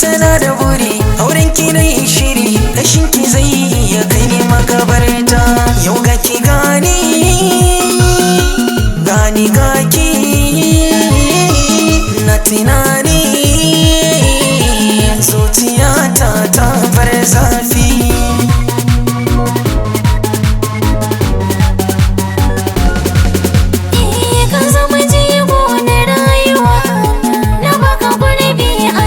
tana da buri, auren ki na yi shiri, rashin ki zai iya kai ni makabarta. Yau ga ki gani gaki na tunani, zuciyata ta bar zafi.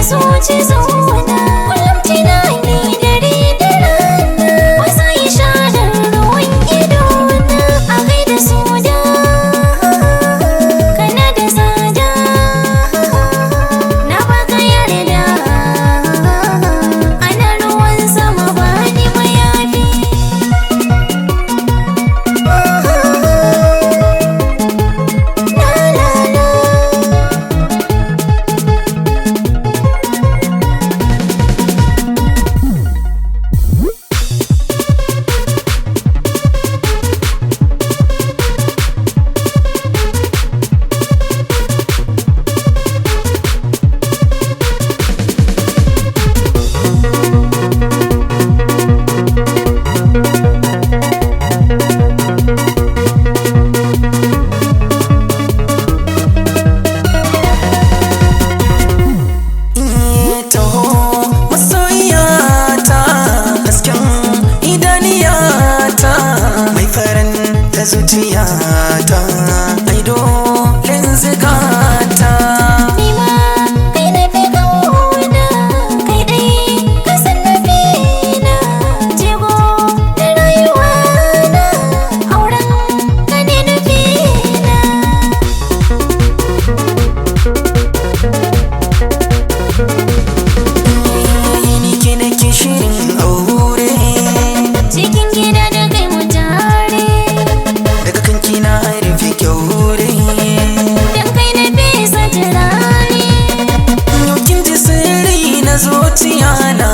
Zuci zauna kullum tunani dare da rana, wasa yi sharar ruwan idona. A gaida soda kana da tsada, na baka yarda ana ruwan sama ba ni mayafi. Zuciyata ai dole zigata, ni ma kai na fi kauna, kai dai ka san na fi na. Jigo da rayuwa na auren ka ne nufi na. ni ke nake shirin aure, cikin gida da kai mu tare, na rufe kyaure dan kai na fesa turare. yau kin ji sirri na zuciya na.